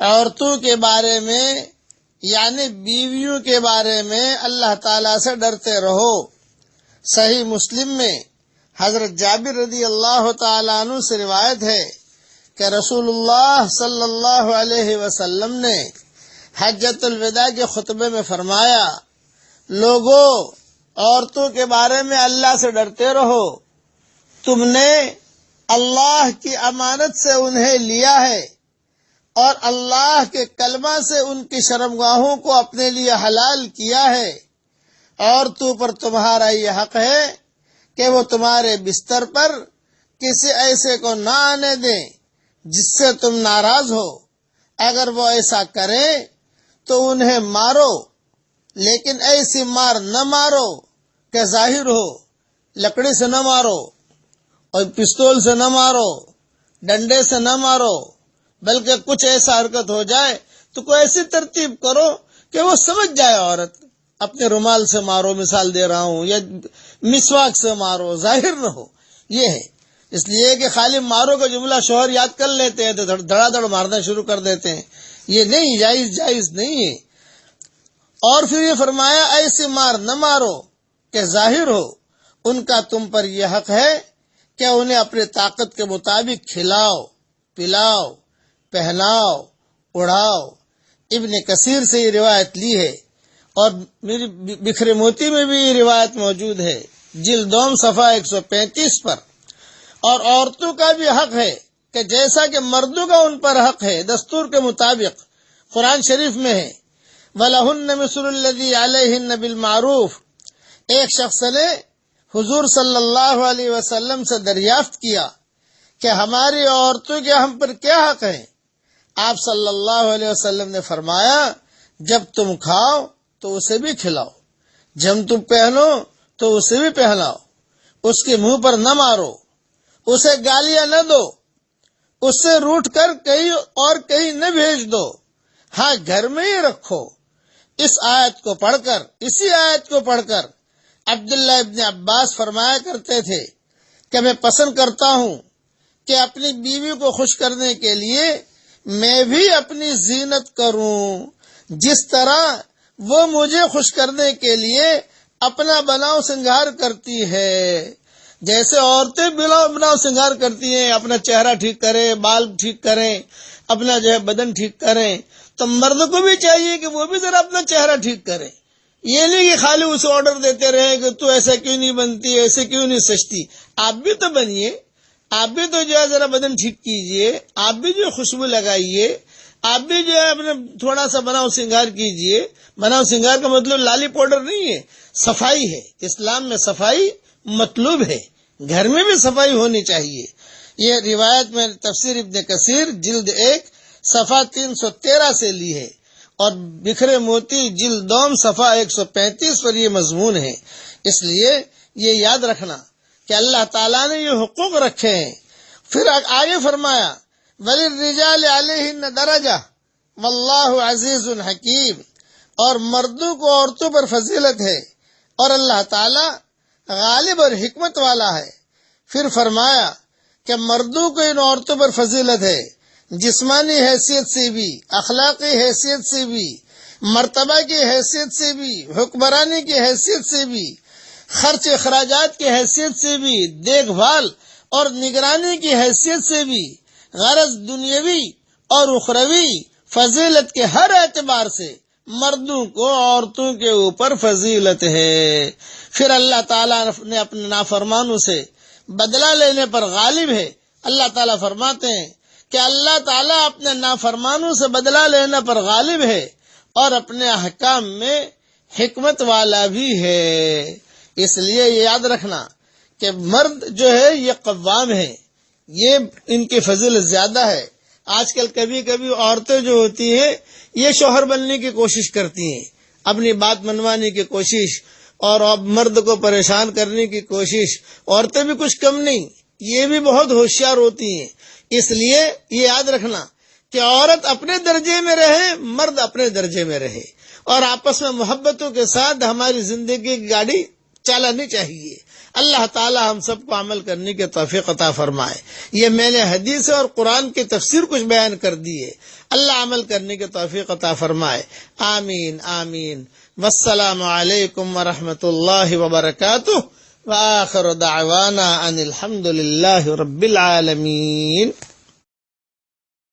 عورتوں کے بارے میں یعنی بیویوں کے بارے میں اللہ تعالیٰ سے ڈرتے رہو۔ صحیح مسلم میں حضرت جابر رضی اللہ تعالیٰ عنہ سے روایت ہے کہ رسول اللہ صلی اللہ علیہ وسلم نے حجۃ الوداع کے خطبے میں فرمایا، لوگو عورتوں کے بارے میں اللہ سے ڈرتے رہو، تم نے اللہ کی امانت سے انہیں لیا ہے اور اللہ کے کلمہ سے ان کی شرمگاہوں کو اپنے لیے حلال کیا ہے۔ عورتوں پر تمہارا یہ حق ہے کہ وہ تمہارے بستر پر کسی ایسے کو نہ آنے دیں جس سے تم ناراض ہو۔ اگر وہ ایسا کریں تو انہیں مارو، لیکن ایسی مار نہ مارو کہ ظاہر ہو۔ لکڑی سے نہ مارو اور پستول سے نہ مارو، ڈنڈے سے نہ مارو، بلکہ کچھ ایسا حرکت ہو جائے تو کوئی ایسی ترتیب کرو کہ وہ سمجھ جائے عورت۔ اپنے رومال سے مارو، مثال دے رہا ہوں، یا مسواک سے مارو، ظاہر نہ ہو۔ یہ ہے، اس لیے کہ خالی مارو کا جملہ شوہر یاد کر لیتے ہیں تو دھڑا دھڑ مارنا شروع کر دیتے ہیں، یہ نہیں، جائز نہیں ہے۔ اور پھر یہ فرمایا ایسی مار نہ مارو کہ ظاہر ہو۔ ان کا تم پر یہ حق ہے کہ انہیں اپنے طاقت کے مطابق کھلاؤ، پلاؤ، پہناؤ، اڑاؤ۔ ابن کثیر سے یہ روایت لی ہے، اور میری بکھرے موتی میں بھی یہ روایت موجود ہے، جلد دوم صفحہ 135 پر۔ اور عورتوں کا بھی حق ہے کہ جیسا کہ مردوں کا ان پر حق ہے دستور کے مطابق، قرآن شریف میں ہے وَلَهُنَّ مِثْلُ الَّذِي عَلَيْهِنَّ بِالْمَعْرُوفِ۔ ایک شخص نے حضور صلی اللہ علیہ وسلم سے دریافت کیا کہ ہماری عورتوں کے ہم پر کیا حق ہے؟ آپ صلی اللہ علیہ وسلم نے فرمایا، جب تم کھاؤ تو اسے بھی کھلاؤ، جب تم پہنو تو اسے بھی پہناؤ، اس کے منہ پر نہ مارو، اسے گالیاں نہ دو، اس سے روٹھ کر کہیں اور کہیں نہ بھیج دو، ہاں گھر میں ہی رکھو۔ اسی آیت کو پڑھ کر عبداللہ ابن عباس فرمایا کرتے تھے کہ میں پسند کرتا ہوں کہ اپنی بیوی کو خوش کرنے کے لیے میں بھی اپنی زینت کروں، جس طرح وہ مجھے خوش کرنے کے لیے اپنا بناؤ سنگار کرتی ہے۔ جیسے عورتیں بناؤ سنگار کرتی ہیں، اپنا چہرہ ٹھیک کریں، بال ٹھیک کریں، اپنا بدن ٹھیک کریں، تو مرد کو بھی چاہیے کہ وہ بھی ذرا اپنا چہرہ ٹھیک کرے۔ یہ نہیں کہ خالی اسے آرڈر دیتے رہے کہ تو ایسا کیوں نہیں بنتی، ایسے کیوں نہیں سجتی۔ آپ بھی تو بنیے، آپ بھی تو ذرا بدن ٹھیک کیجئے، آپ بھی خوشبو لگائیے، آپ بھی اپنے تھوڑا سا بناؤ سنگار کیجئے۔ بناؤ سنگار کا مطلب لالی پاؤڈر نہیں ہے، صفائی ہے۔ اسلام میں صفائی مطلوب ہے، گھر میں بھی صفائی ہونی چاہیے۔ یہ روایت میں تفسیر ابن کثیر جلد 1 صفحہ 313 سے لی ہے، اور بکھرے موتی جلد دوم صفحہ 135 پر یہ مضمون ہے۔ اس لیے یہ یاد رکھنا کہ اللہ تعالیٰ نے یہ حقوق رکھے ہیں۔ پھر آگے فرمایا وَلِلرِّجَالِ عَلَيْهِنَّ دَرَجَةٌ وَاللَّهُ عَزِيزٌ حَكِيمٌ، اور مردوں کو عورتوں پر فضیلت ہے اور اللہ تعالیٰ غالب اور حکمت والا ہے۔ پھر فرمایا کہ مردوں کو ان عورتوں پر فضیلت ہے جسمانی حیثیت سے بھی، اخلاقی حیثیت سے بھی، مرتبہ کی حیثیت سے بھی، حکمرانی کی حیثیت سے بھی، خرچ اخراجات کی حیثیت سے بھی، دیکھ بھال اور نگرانی کی حیثیت سے بھی، غرض دنیاوی اور اخروی فضیلت کے ہر اعتبار سے مردوں کو عورتوں کے اوپر فضیلت ہے۔ پھر اللہ تعالیٰ نے اپنے نافرمانوں سے بدلہ لینے پر غالب ہے۔ اللہ تعالیٰ فرماتے ہیں کہ اللہ تعالیٰ اپنے نافرمانوں سے بدلہ لینے پر غالب ہے اور اپنے احکام میں حکمت والا بھی ہے۔ اس لیے یہ یاد رکھنا کہ مرد جو ہے یہ قوام ہے، یہ ان کی فضیلت زیادہ ہے۔ آج کل کبھی کبھی عورتیں جو ہوتی ہیں یہ شوہر بننے کی کوشش کرتی ہیں، اپنی بات منوانے کی کوشش اور مرد کو پریشان کرنے کی کوشش۔ عورتیں بھی کچھ کم نہیں، یہ بھی بہت ہوشیار ہوتی ہیں۔ اس لیے یہ یاد رکھنا کہ عورت اپنے درجے میں رہے، مرد اپنے درجے میں رہے، اور آپس میں محبتوں کے ساتھ ہماری زندگی کی گاڑی چلانی چاہیے۔ اللہ تعالی ہم سب کو عمل کرنے کی توفیق عطا فرمائے۔ یہ میں نے حدیث اور قرآن کی تفسیر کچھ بیان کر دی ہے، اللہ عمل کرنے کی توفیق عطا فرمائے، آمین آمین۔ والسلام علیکم ورحمۃ اللہ وبرکاتہ، وآخر دعوانا ان الحمد للہ رب العالمین۔